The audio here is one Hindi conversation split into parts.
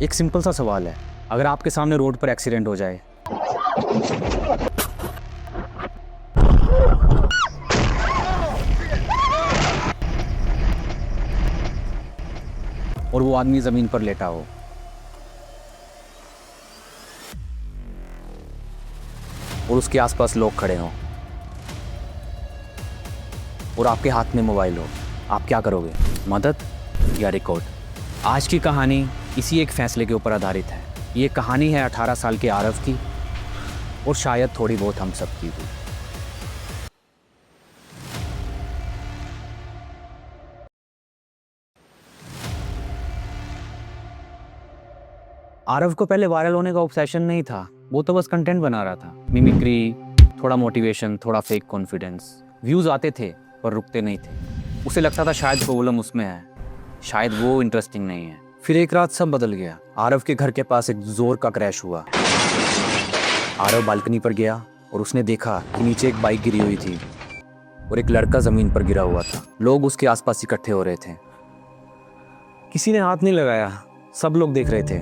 एक सिंपल सा सवाल है, अगर आपके सामने रोड पर एक्सीडेंट हो जाए और वो आदमी जमीन पर लेटा हो और उसके आसपास लोग खड़े हों और आपके हाथ में मोबाइल हो, आप क्या करोगे? मदद या रिकॉर्ड? आज की कहानी इसी एक फैसले के ऊपर आधारित है। ये कहानी है 18 साल के आरव की और शायद थोड़ी बहुत हम सब की भी। आरव को पहले वायरल होने का ऑब्सेशन नहीं था, वो तो बस कंटेंट बना रहा था। मिमिक्री, थोड़ा मोटिवेशन, थोड़ा फेक कॉन्फिडेंस। व्यूज आते थे पर रुकते नहीं थे। उसे लगता था शायद प्रॉब्लम उसमें है, शायद वो इंटरेस्टिंग नहीं है। फिर एक रात सब बदल गया। आरव के घर के पास एक जोर का क्रैश हुआ। आरव बालकनी पर गया और उसने देखा कि नीचे एक बाइक गिरी हुई थी और एक लड़का जमीन पर गिरा हुआ था। लोग उसके आसपास इकट्ठे हो रहे थे। किसी ने हाथ नहीं लगाया, सब लोग देख रहे थे।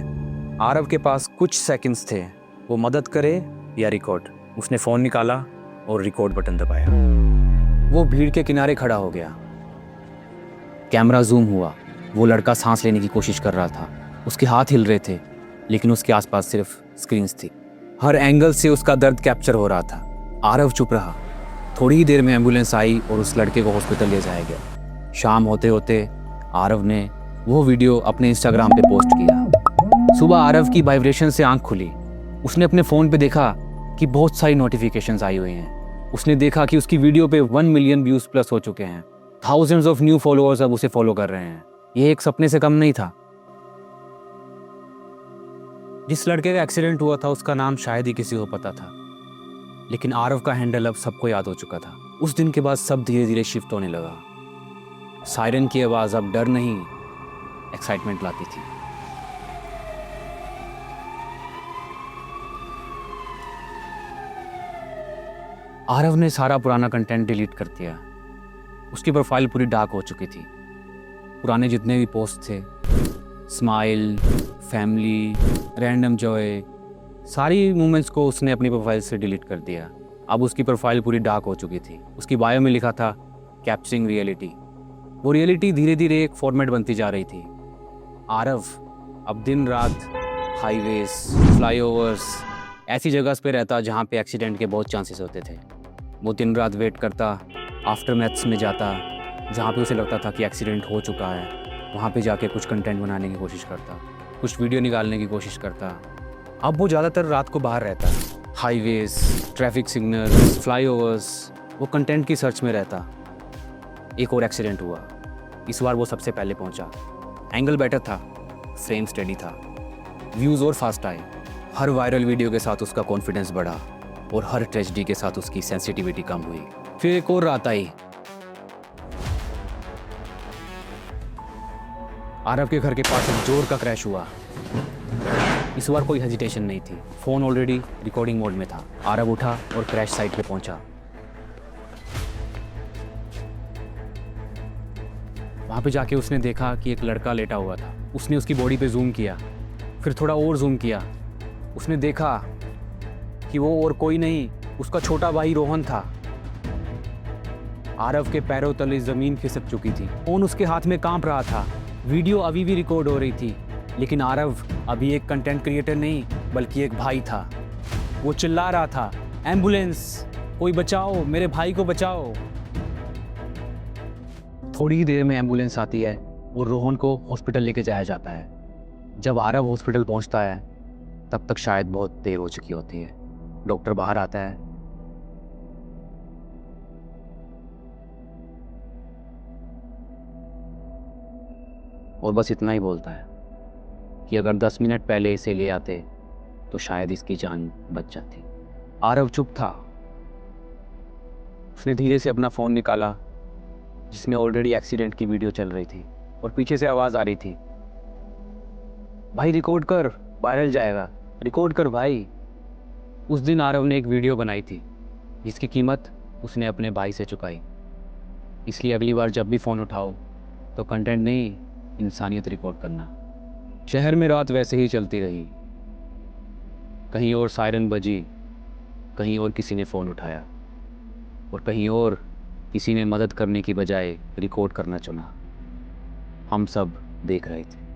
आरव के पास कुछ सेकंड्स थे, वो मदद करे या रिकॉर्ड। उसने फोन निकाला और रिकॉर्ड बटन दबाया। वो भीड़ के किनारे खड़ा हो गया। कैमरा जूम हुआ। वो लड़का सांस लेने की कोशिश कर रहा था। उसके हाथ हिल रहे थे, लेकिन उसके आसपास सिर्फ स्क्रीन्स थी। हर एंगल से उसका दर्द कैप्चर हो रहा था। आरव चुप रहा। थोड़ी ही देर में एम्बुलेंस आई और उस लड़के को हॉस्पिटल ले जाया गया। शाम होते होते आरव ने वो वीडियो अपने इंस्टाग्राम पे पोस्ट किया। सुबह आरव की वाइब्रेशन से आंख खुली। उसने अपने फ़ोन पे देखा कि बहुत सारी नोटिफिकेशंस आई हुई हैं। उसने देखा कि उसकी वीडियो पे 1 मिलियन व्यूज़ प्लस हो चुके हैं। थाउजेंड्स ऑफ न्यू फॉलोअर्स अब उसे फॉलो कर रहे हैं। ये एक सपने से कम नहीं था। जिस लड़के का एक्सीडेंट हुआ था उसका नाम शायद ही किसी को पता था, लेकिन आरव का हैंडल अब सबको याद हो चुका था। उस दिन के बाद सब धीरे धीरे शिफ्ट होने लगा। सायरन की आवाज़ अब डर नहीं, एक्साइटमेंट लाती थी। आरव ने सारा पुराना कंटेंट डिलीट कर दिया। उसकी प्रोफाइल पूरी डार्क हो चुकी थी। पुराने जितने भी पोस्ट थे, स्माइल, फैमिली, रैंडम जॉय, सारी मूवमेंट्स को उसने अपनी प्रोफाइल से डिलीट कर दिया। अब उसकी प्रोफाइल पूरी डार्क हो चुकी थी। उसकी बायो में लिखा था कैप्चरिंग रियलिटी। वो रियलिटी धीरे धीरे एक फॉर्मेट बनती जा रही थी। आरव अब दिन रात हाईवेज, फ्लाईओवर्स, ऐसी जगह पे रहता जहाँ पे एक्सीडेंट के बहुत चांसेस होते थे। वो दिन रात वेट करता, आफ्टर मैथ्स में जाता, जहाँ पे उसे लगता था कि एक्सीडेंट हो चुका है। वहाँ पे जाके कुछ कंटेंट बनाने की कोशिश करता, कुछ वीडियो निकालने की कोशिश करता। अब वो ज़्यादातर रात को बाहर रहता, हाईवेज, ट्रैफिक सिग्नल्स, फ्लाईओवर्स, वो कंटेंट की सर्च में रहता। एक और एक्सीडेंट हुआ। इस बार वो सबसे पहले पहुँचा। एंगल बेटर था, फ्रेम स्टेडी था, व्यूज़ और फास्ट आए। हर वायरल वीडियो के साथ उसका कॉन्फिडेंस बढ़ा और हर ट्रेजेडी के साथ उसकी सेंसिटिविटी कम हुई। फिर एक और रात आई। आरव के घर के पास एक जोर का क्रैश हुआ। इस बार कोई हेजिटेशन नहीं थी। फोन ऑलरेडी रिकॉर्डिंग मोड में था। आरव उठा और क्रैश साइट पे पहुंचा। वहां पे जाके उसने देखा कि एक लड़का लेटा हुआ था। उसने उसकी बॉडी पे जूम किया, फिर थोड़ा और जूम किया। उसने देखा कि वो और कोई नहीं, उसका छोटा भाई रोहन था। आरव के पैरों तले जमीन खिसक चुकी थी। फोन उसके हाथ में कांप रहा था। वीडियो अभी भी रिकॉर्ड हो रही थी, लेकिन आरव अभी एक कंटेंट क्रिएटर नहीं बल्कि एक भाई था। वो चिल्ला रहा था, एम्बुलेंस, कोई बचाओ, मेरे भाई को बचाओ। थोड़ी ही देर में एम्बुलेंस आती है और रोहन को हॉस्पिटल लेके जाया जाता है। जब आरव हॉस्पिटल पहुंचता है तब तक शायद बहुत देर हो चुकी होती है। डॉक्टर बाहर आता है। और बस इतना ही बोलता है कि अगर 10 मिनट पहले इसे ले आते तो शायद इसकी जान बच जाती। आरव चुप था। उसने धीरे से अपना फ़ोन निकाला जिसमें ऑलरेडी एक्सीडेंट की वीडियो चल रही थी और पीछे से आवाज़ आ रही थी, भाई रिकॉर्ड कर, वायरल जाएगा, रिकॉर्ड कर भाई। उस दिन आरव ने एक वीडियो बनाई थी जिसकी कीमत उसने अपने भाई से चुकाई। इसलिए अगली बार जब भी फ़ोन उठाओ तो कंटेंट नहीं, इंसानियत रिकॉर्ड करना। शहर में रात वैसे ही चलती रही। कहीं और सायरन बजी, कहीं और किसी ने फ़ोन उठाया, और कहीं और किसी ने मदद करने की बजाय रिकॉर्ड करना चुना। हम सब देख रहे थे।